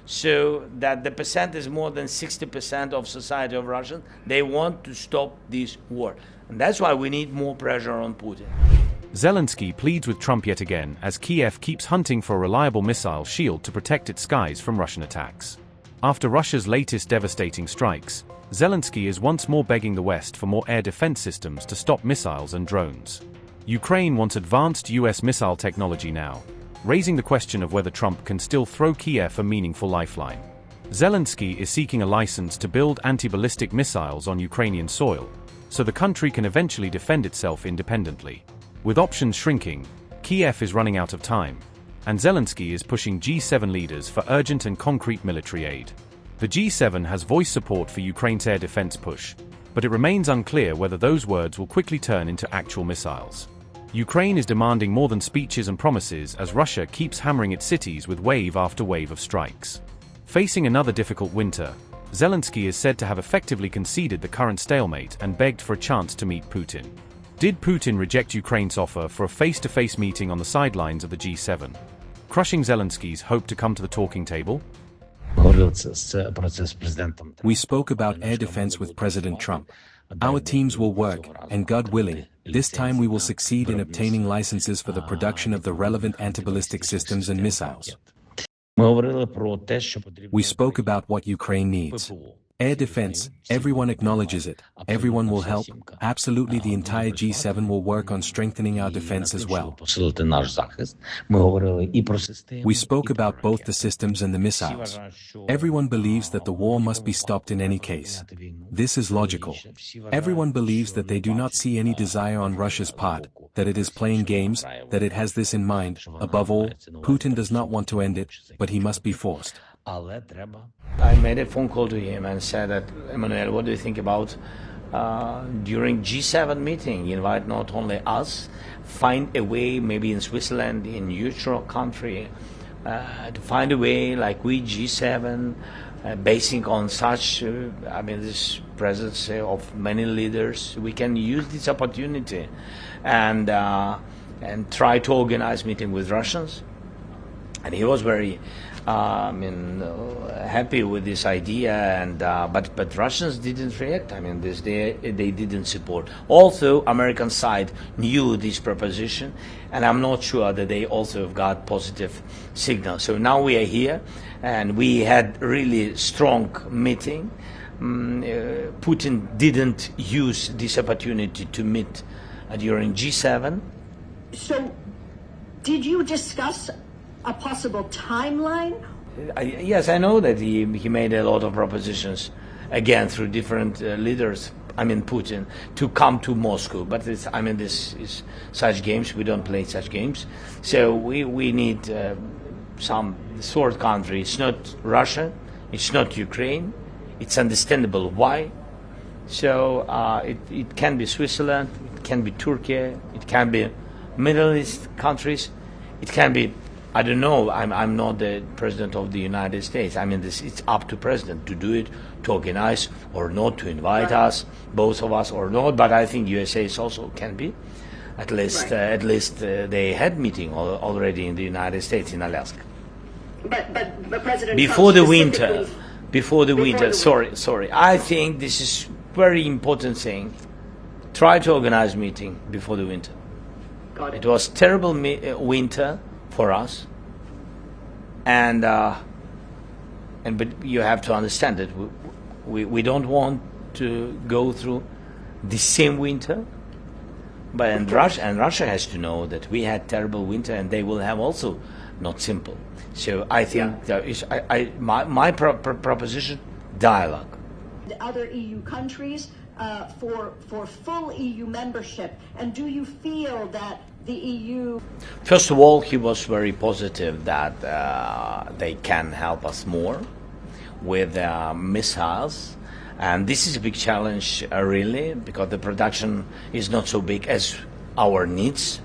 so that the percent is more than 60% of society of Russians. They want to stop this war. And that's why we need more pressure on Putin. Zelensky pleads with Trump yet again as Kiev keeps hunting for a reliable missile shield to protect its skies from Russian attacks. After Russia's latest devastating strikes, Zelensky is once more begging the West for more air defense systems to stop missiles and drones. Ukraine wants advanced US missile technology now, raising the question of whether Trump can still throw Kiev a meaningful lifeline. Zelensky is seeking a license to build anti-ballistic missiles on Ukrainian soil, so the country can eventually defend itself independently. With options shrinking, Kiev is running out of time, and Zelensky is pushing G7 leaders for urgent and concrete military aid. The G7 has voiced support for Ukraine's air defense push, but it remains unclear whether those words will quickly turn into actual missiles. Ukraine is demanding more than speeches and promises as Russia keeps hammering its cities with wave after wave of strikes. Facing another difficult winter, Zelensky is said to have effectively conceded the current stalemate and begged for a chance to meet Putin. Did Putin reject Ukraine's offer for a face-to-face meeting on the sidelines of the G7, crushing Zelensky's hope to come to the talking table? We spoke about air defense with President Trump. Our teams will work, and God willing, this time we will succeed in obtaining licenses for the production of the relevant anti-ballistic systems and missiles. We spoke about what Ukraine needs. Air defense, everyone acknowledges it, everyone will help, absolutely the entire G7 will work on strengthening our defense as well. We spoke about both the systems and the missiles. Everyone believes that the war must be stopped in any case. This is logical. Everyone believes that they do not see any desire on Russia's part, that it is playing games, that it has this in mind. Above all, Putin does not want to end it, but he must be forced. I made a phone call to him and said that, Emmanuel, what do you think about during G7 meeting, invite not only us, find a way, maybe in Switzerland, in neutral country, to find a way like we G7, basing on such, this presence of many leaders, we can use this opportunity and try to organize meeting with Russians. And he was very happy with this idea, and but Russians didn't react. They didn't support. Also, American side knew this proposition, and I'm not sure that they also have got positive signals. So now we are here, and we had really strong meeting. Putin didn't use this opportunity to meet during G7. So, did you discuss a possible timeline? Yes, I know that he made a lot of propositions, again through different leaders. Putin, to come to Moscow. But this is such games. We don't play such games. So we need some third country. It's not Russia. It's not Ukraine. It's understandable why. So it can be Switzerland. It can be Turkey. It can be Middle East countries. It can be, I don't know, I'm not the president of the United States. It's up to president to do it, to organize or not, to invite us, both of us or not. But I think USA also can be. At least they had meeting already in the United States, in Alaska. But President before Trump the winter. Sorry. I think this is very important thing. Try to organize meeting before the winter. Got it. It was terrible winter for us, but you have to understand that we don't want to go through the same winter. But Russia has to know that we had terrible winter, and they will have also not simple. So I think there is my proposition: dialogue. The other EU countries for full EU membership, and do you feel that the EU? First of all, he was very positive that they can help us more with missiles, and this is a big challenge, really, because the production is not so big as our needs.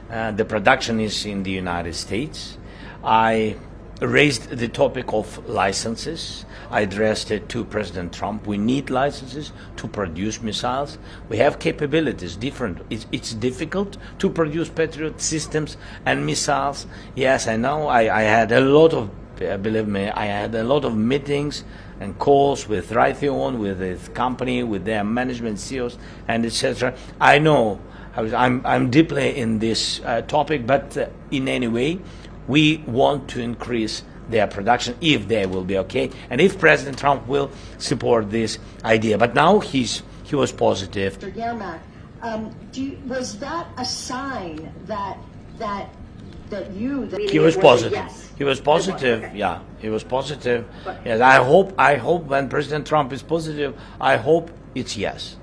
The production is in the United States. I raised the topic of licenses. I addressed it to President Trump. We need licenses to produce missiles. We have capabilities different. It's difficult to produce Patriot systems and missiles. Yes, I know. I had a lot of Believe me, I had a lot of meetings and calls with Raytheon, with its company, with their management CEOs, and etc. I know I'm deeply in this topic, but in any way, we want to increase their production if they will be okay, and if President Trump will support this idea. But now he was positive. Mr. Yermak, was that a sign that you? He was positive. Yes. He was positive. Okay. Yeah, he was positive. Yes, I hope when President Trump is positive, I hope it's yes.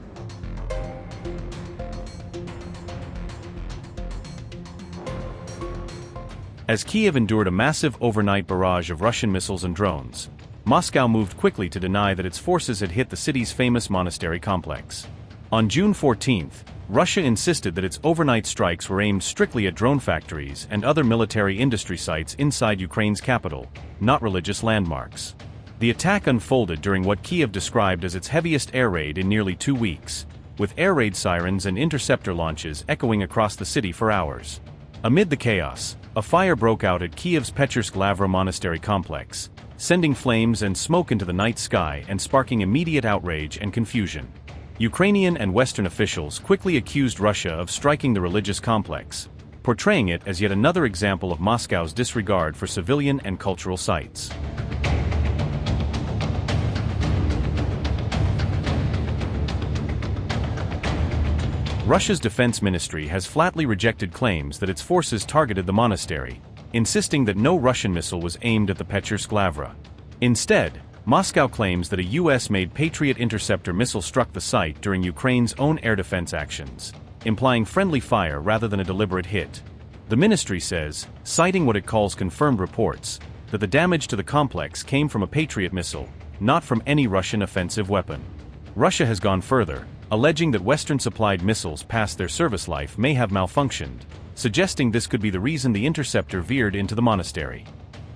As Kiev endured a massive overnight barrage of Russian missiles and drones, Moscow moved quickly to deny that its forces had hit the city's famous Monastery complex. On June 14th, Russia insisted that its overnight strikes were aimed strictly at drone factories and other military industry sites inside Ukraine's capital, not religious landmarks. The attack unfolded during what Kiev described as its heaviest air raid in nearly 2 weeks, with air raid sirens and interceptor launches echoing across the city for hours. Amid the chaos, a fire broke out at Kiev's Petrovsk-Lavra Monastery complex, sending flames and smoke into the night sky and sparking immediate outrage and confusion. Ukrainian and Western officials quickly accused Russia of striking the religious complex, portraying it as yet another example of Moscow's disregard for civilian and cultural sites. Russia's defense ministry has flatly rejected claims that its forces targeted the monastery, insisting that no Russian missile was aimed at the Petrovsk-Lavra. Instead, Moscow claims that a US-made Patriot interceptor missile struck the site during Ukraine's own air defense actions, implying friendly fire rather than a deliberate hit. The ministry says, citing what it calls confirmed reports, that the damage to the complex came from a Patriot missile, not from any Russian offensive weapon. Russia has gone further, alleging that Western-supplied missiles past their service life may have malfunctioned, suggesting this could be the reason the interceptor veered into the monastery.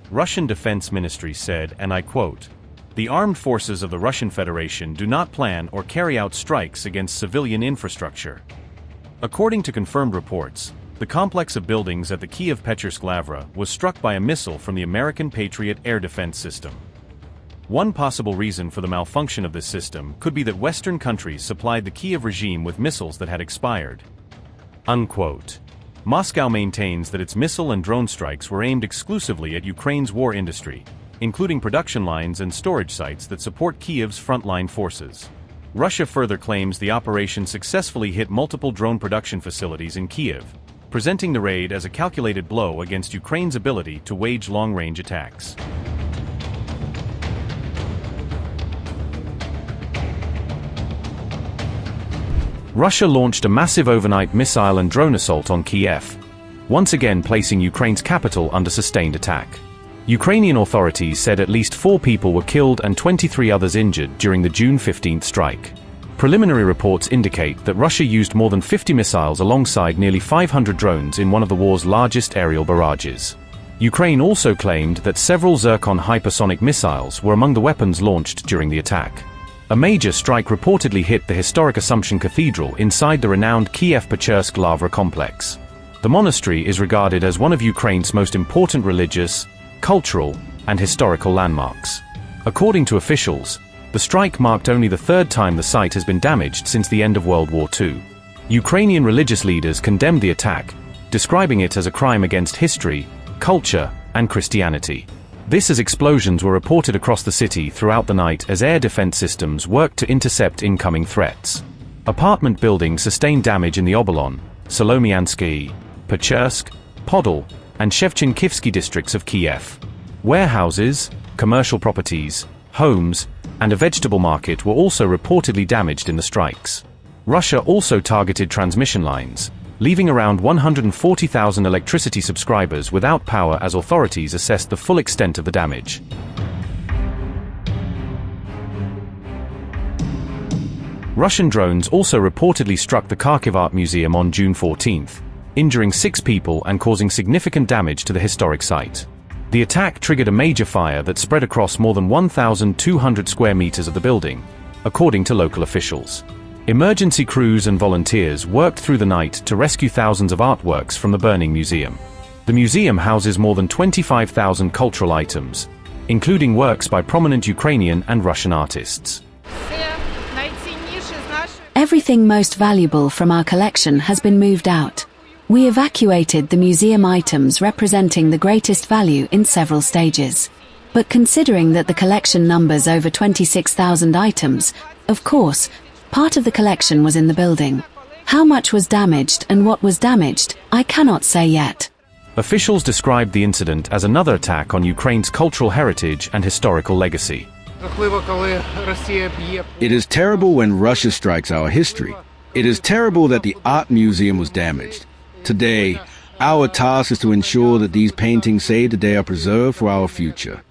Russian Defense Ministry said, and I quote, "The armed forces of the Russian Federation do not plan or carry out strikes against civilian infrastructure." According to confirmed reports, the complex of buildings at the Kiev Petrovsk-Lavra was struck by a missile from the American Patriot air defense system. One possible reason for the malfunction of this system could be that Western countries supplied the Kiev regime with missiles that had expired. Unquote. Moscow maintains that its missile and drone strikes were aimed exclusively at Ukraine's war industry, including production lines and storage sites that support Kiev's frontline forces. Russia further claims the operation successfully hit multiple drone production facilities in Kiev, presenting the raid as a calculated blow against Ukraine's ability to wage long-range attacks. Russia launched a massive overnight missile and drone assault on Kiev, once again placing Ukraine's capital under sustained attack. Ukrainian authorities said at least 4 people were killed and 23 others injured during the June 15th strike. Preliminary reports indicate that Russia used more than 50 missiles alongside nearly 500 drones in one of the war's largest aerial barrages. Ukraine also claimed that several Zircon hypersonic missiles were among the weapons launched during the attack. A major strike reportedly hit the historic Assumption Cathedral inside the renowned Kiev Petrovsk-Lavra complex. The monastery is regarded as one of Ukraine's most important religious, cultural, and historical landmarks. According to officials, the strike marked only the 3rd time the site has been damaged since the end of World War II. Ukrainian religious leaders condemned the attack, describing it as a crime against history, culture, and Christianity. This as explosions were reported across the city throughout the night as air defense systems worked to intercept incoming threats. Apartment buildings sustained damage in the Obolon, Solomiansky, Pechursk, Podol, and Shevchenkivsky districts of Kiev. Warehouses, commercial properties, homes, and a vegetable market were also reportedly damaged in the strikes. Russia also targeted transmission lines, leaving around 140,000 electricity subscribers without power as authorities assessed the full extent of the damage. Russian drones also reportedly struck the Kharkiv Art Museum on June 14th, injuring 6 people and causing significant damage to the historic site. The attack triggered a major fire that spread across more than 1,200 square meters of the building, according to local officials. Emergency crews and volunteers worked through the night to rescue thousands of artworks from the burning museum. The museum houses more than 25,000 cultural items, including works by prominent Ukrainian and Russian artists. Everything most valuable from our collection has been moved out. We evacuated the museum items representing the greatest value in several stages. But considering that the collection numbers over 26,000 items, of course, part of the collection was in the building. How much was damaged and what was damaged, I cannot say yet. Officials described the incident as another attack on Ukraine's cultural heritage and historical legacy. It is terrible when Russia strikes our history. It is terrible that the art museum was damaged. Today, our task is to ensure that these paintings saved today are preserved for our future.